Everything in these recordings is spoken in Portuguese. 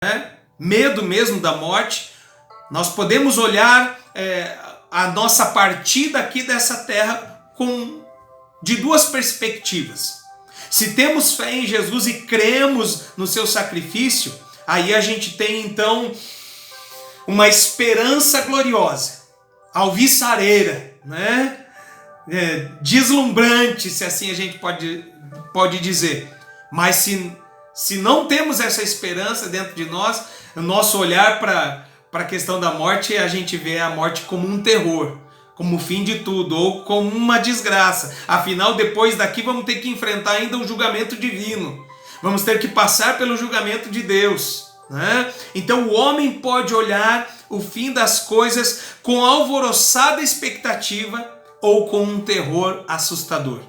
né? Medo mesmo da morte. Nós podemos olhar a nossa partida aqui dessa terra de duas perspectivas. Se temos fé em Jesus e cremos no seu sacrifício, aí a gente tem então uma esperança gloriosa, alvissareira, né? Deslumbrante, se assim a gente pode dizer. Mas se não temos essa esperança dentro de nós, o nosso olhar para a questão da morte, a gente vê a morte como um terror, como o fim de tudo, ou como uma desgraça. Afinal, depois daqui vamos ter que enfrentar ainda um julgamento divino. Vamos ter que passar pelo julgamento de Deus, né? Então o homem pode olhar o fim das coisas com alvoroçada expectativa ou com um terror assustador.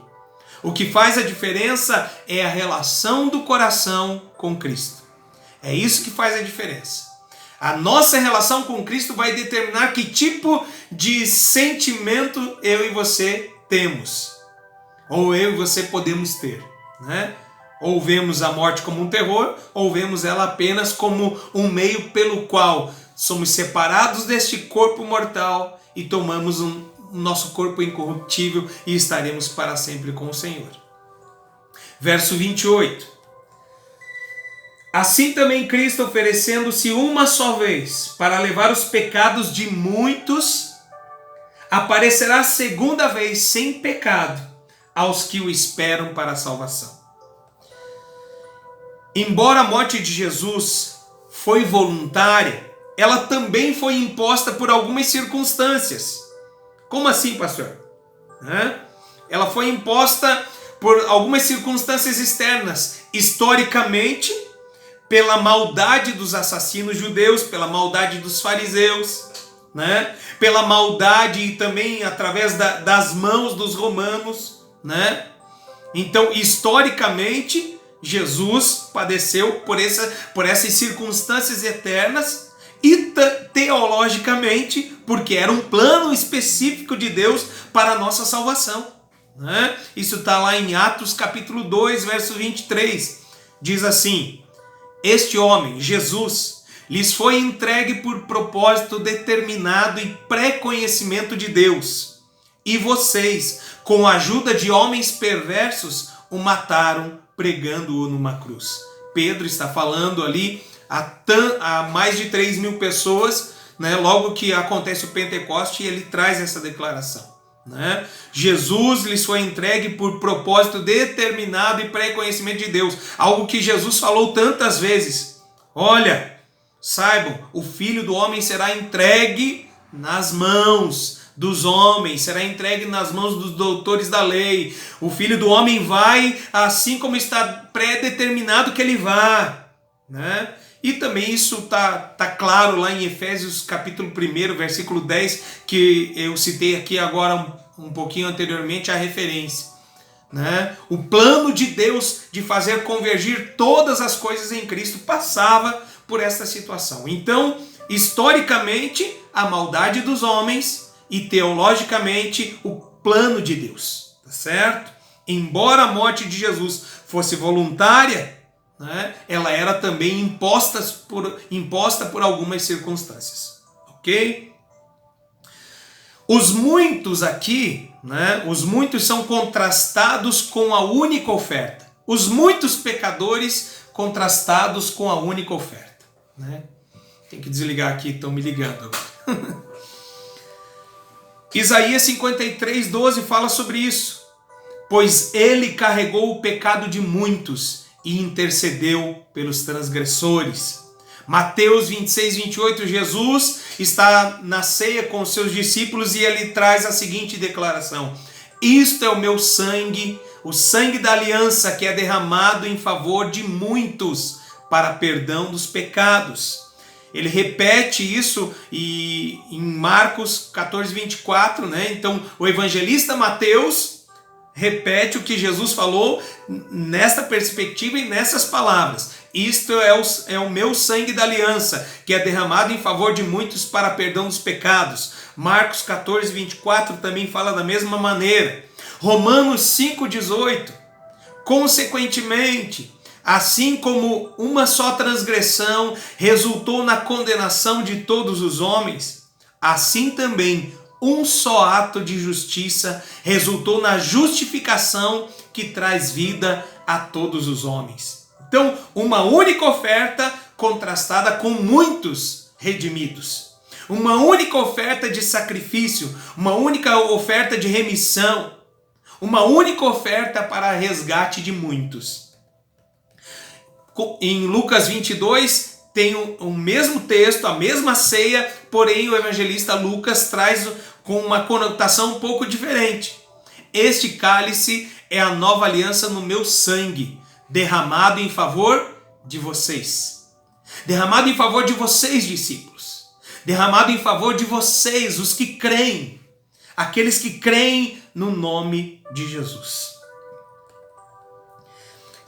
O que faz a diferença é a relação do coração com Cristo. É isso que faz a diferença. A nossa relação com Cristo vai determinar que tipo de sentimento eu e você temos. Ou eu e você podemos ter, né? Ou vemos a morte como um terror, ou vemos ela apenas como um meio pelo qual somos separados deste corpo mortal e tomamos nosso corpo incorruptível e estaremos para sempre com o Senhor. Verso 28. Assim também Cristo, oferecendo-se uma só vez para levar os pecados de muitos, aparecerá segunda vez sem pecado aos que o esperam para a salvação. Embora a morte de Jesus foi voluntária, ela também foi imposta por algumas circunstâncias. Como assim, pastor? Ela foi imposta por algumas circunstâncias externas. Historicamente, pela maldade dos assassinos judeus, pela maldade dos fariseus, né? Pela maldade e também através das mãos dos romanos, né? Então, historicamente, Jesus padeceu por essas circunstâncias eternas e teologicamente, porque era um plano específico de Deus para a nossa salvação, né? Isso está lá em Atos capítulo 2, verso 23. Diz assim: este homem, Jesus, lhes foi entregue por propósito determinado e pré-conhecimento de Deus. E vocês, com a ajuda de homens perversos, o mataram pregando-o numa cruz. Pedro está falando ali a mais de 3.000 pessoas, né? Logo que acontece o Pentecoste, ele traz essa declaração, né? Jesus lhes foi entregue por propósito determinado e pré-conhecimento de Deus. Algo que Jesus falou tantas vezes. Olha, saibam, o Filho do Homem será entregue nas mãos dos homens, será entregue nas mãos dos doutores da lei. O Filho do Homem vai assim como está pré-determinado que ele vá, né? E também isso tá claro lá em Efésios capítulo 1, versículo 10, que eu citei aqui agora um pouquinho anteriormente a referência, né? O plano de Deus de fazer convergir todas as coisas em Cristo passava por essa situação. Então, historicamente, a maldade dos homens e teologicamente o plano de Deus, tá certo? Embora a morte de Jesus fosse voluntária, né, ela era também imposta por algumas circunstâncias, ok? Os muitos aqui, né, os muitos são contrastados com a única oferta. Os muitos pecadores contrastados com a única oferta, né? Tem que desligar aqui, estão me ligando agora. Isaías 53:12 fala sobre isso. Pois ele carregou o pecado de muitos e intercedeu pelos transgressores. Mateus 26:28, Jesus está na ceia com os seus discípulos e ele traz a seguinte declaração: isto é o meu sangue, o sangue da aliança que é derramado em favor de muitos para perdão dos pecados. Ele repete isso em Marcos 14:24, né? Então o evangelista Mateus repete o que Jesus falou nesta perspectiva e nessas palavras. Isto é o meu sangue da aliança, que é derramado em favor de muitos para perdão dos pecados. Marcos 14:24 também fala da mesma maneira. Romanos 5:18. Consequentemente, Assim como uma só transgressão resultou na condenação de todos os homens, assim também um só ato de justiça resultou na justificação que traz vida a todos os homens. Então, uma única oferta contrastada com muitos redimidos. Uma única oferta de sacrifício, uma única oferta de remissão, uma única oferta para resgate de muitos. Em Lucas 22 tem o mesmo texto, a mesma ceia, porém o evangelista Lucas traz com uma conotação um pouco diferente. Este cálice é a nova aliança no meu sangue, derramado em favor de vocês. Derramado em favor de vocês, discípulos. Derramado em favor de vocês, os que creem. Aqueles que creem no nome de Jesus.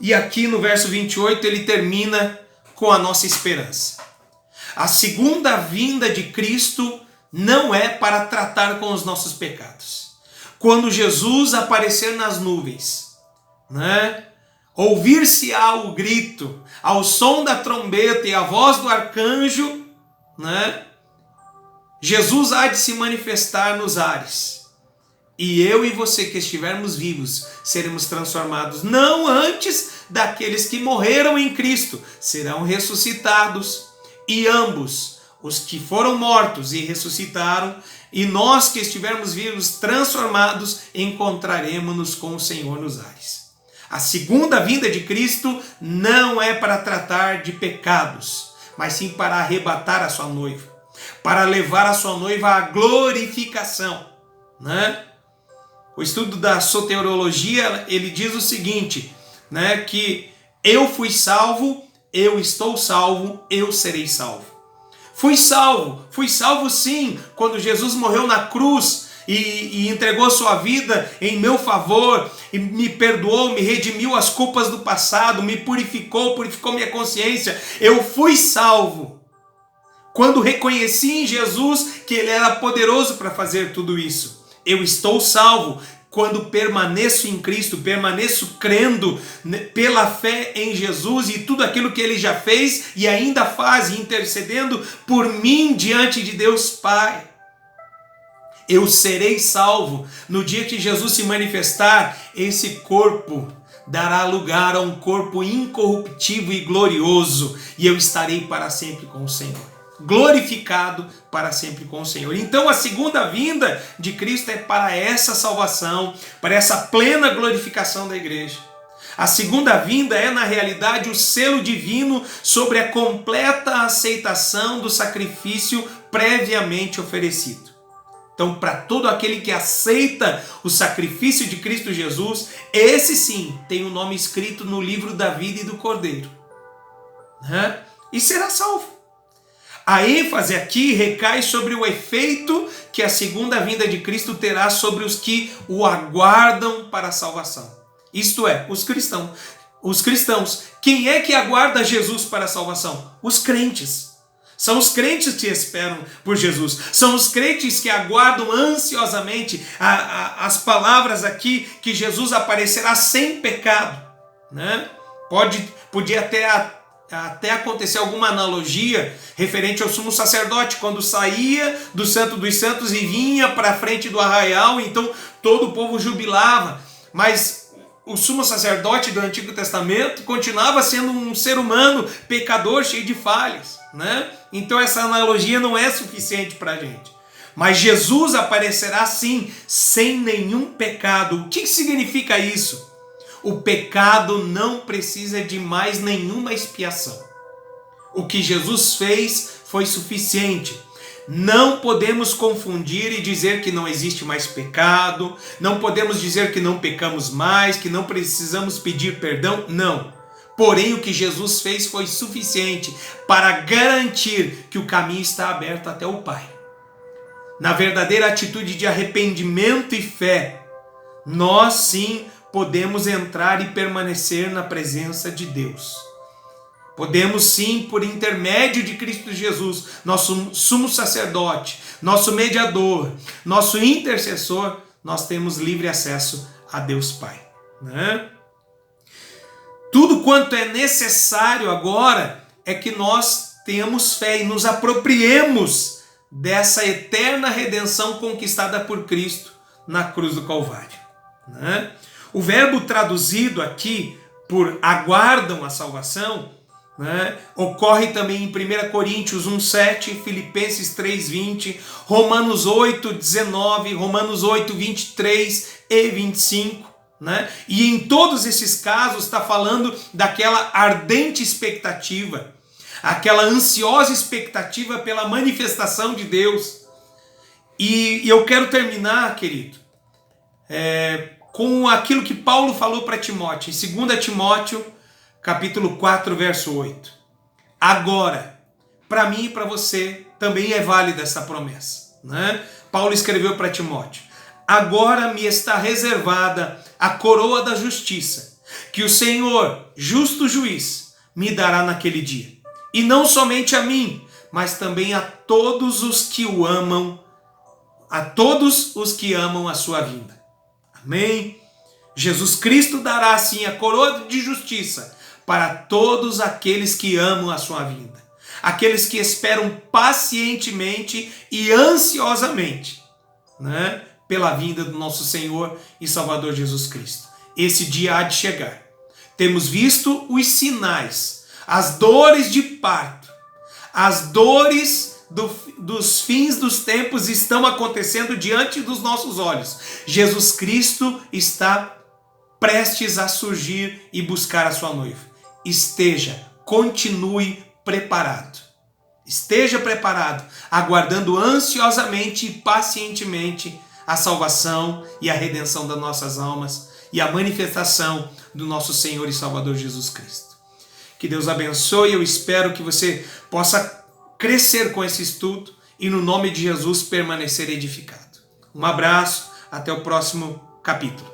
E aqui no verso 28 ele termina com a nossa esperança. A segunda vinda de Cristo não é para tratar com os nossos pecados. Quando Jesus aparecer nas nuvens, né? Ouvir-se-á o grito, ao som da trombeta e a voz do arcanjo, né? Jesus há de se manifestar nos ares. E eu e você que estivermos vivos, seremos transformados não antes daqueles que morreram em Cristo, serão ressuscitados. E ambos, os que foram mortos e ressuscitaram, e nós que estivermos vivos, transformados, encontraremos-nos com o Senhor nos ares. A segunda vinda de Cristo não é para tratar de pecados, mas sim para arrebatar a sua noiva, para levar a sua noiva à glorificação, né? O estudo da soteriologia, ele diz o seguinte, né, que eu fui salvo, eu estou salvo, eu serei salvo. Fui salvo sim, quando Jesus morreu na cruz e entregou sua vida em meu favor, e me perdoou, me redimiu as culpas do passado, me purificou minha consciência. Eu fui salvo quando reconheci em Jesus que Ele era poderoso para fazer tudo isso. Eu estou salvo quando permaneço em Cristo, permaneço crendo pela fé em Jesus e tudo aquilo que Ele já fez e ainda faz, intercedendo por mim diante de Deus Pai. Eu serei salvo no dia que Jesus se manifestar. Esse corpo dará lugar a um corpo incorruptível e glorioso, e eu estarei para sempre com o Senhor. Glorificado para sempre com o Senhor. Então a segunda vinda de Cristo é para essa salvação, para essa plena glorificação da igreja. A segunda vinda é, na realidade, o selo divino sobre a completa aceitação do sacrifício previamente oferecido. Então, para todo aquele que aceita o sacrifício de Cristo Jesus, esse sim tem o nome escrito no livro da vida e do Cordeiro, né? E será salvo. A ênfase aqui recai sobre o efeito que a segunda vinda de Cristo terá sobre os que o aguardam para a salvação. Isto é, os cristãos. Os cristãos. Quem é que aguarda Jesus para a salvação? Os crentes. São os crentes que esperam por Jesus. São os crentes que aguardam ansiosamente as palavras aqui que Jesus aparecerá sem pecado, né? Podia até acontecer alguma analogia referente ao sumo sacerdote, quando saía do Santo dos Santos e vinha para a frente do arraial, então todo o povo jubilava, mas o sumo sacerdote do Antigo Testamento continuava sendo um ser humano pecador, cheio de falhas, né? Então essa analogia não é suficiente para a gente. Mas Jesus aparecerá sim, sem nenhum pecado. O que significa isso? O pecado não precisa de mais nenhuma expiação. O que Jesus fez foi suficiente. Não podemos confundir e dizer que não existe mais pecado, não podemos dizer que não pecamos mais, que não precisamos pedir perdão, não. Porém, o que Jesus fez foi suficiente para garantir que o caminho está aberto até o Pai. Na verdadeira atitude de arrependimento e fé, nós sim podemos entrar e permanecer na presença de Deus. Podemos sim, por intermédio de Cristo Jesus, nosso sumo sacerdote, nosso mediador, nosso intercessor, nós temos livre acesso a Deus Pai, né? Tudo quanto é necessário agora é que nós tenhamos fé e nos apropriemos dessa eterna redenção conquistada por Cristo na cruz do Calvário, né? O verbo traduzido aqui por aguardam a salvação, né, ocorre também em 1 Coríntios 1,7, Filipenses 3,20, Romanos 8,19, Romanos 8,23 e 25. Né? E em todos esses casos está falando daquela ardente expectativa, aquela ansiosa expectativa pela manifestação de Deus. E eu quero terminar, querido, com aquilo que Paulo falou para Timóteo, em 2 Timóteo, capítulo 4, verso 8. Agora, para mim e para você, também é válida essa promessa, né? Paulo escreveu para Timóteo: agora me está reservada a coroa da justiça, que o Senhor, justo juiz, me dará naquele dia. E não somente a mim, mas também a todos os que o amam, a todos os que amam a sua vinda. Amém? Jesus Cristo dará assim a coroa de justiça para todos aqueles que amam a sua vinda. Aqueles que esperam pacientemente e ansiosamente, né, pela vinda do nosso Senhor e Salvador Jesus Cristo. Esse dia há de chegar. Temos visto os sinais, as dores de parto, as dores dos fins dos tempos estão acontecendo diante dos nossos olhos. Jesus Cristo está prestes a surgir e buscar a sua noiva. Continue preparado. Esteja preparado, aguardando ansiosamente e pacientemente a salvação e a redenção das nossas almas e a manifestação do nosso Senhor e Salvador Jesus Cristo. Que Deus abençoe, eu espero que você possa crescer com esse estudo e no nome de Jesus permanecer edificado. Um abraço, até o próximo capítulo.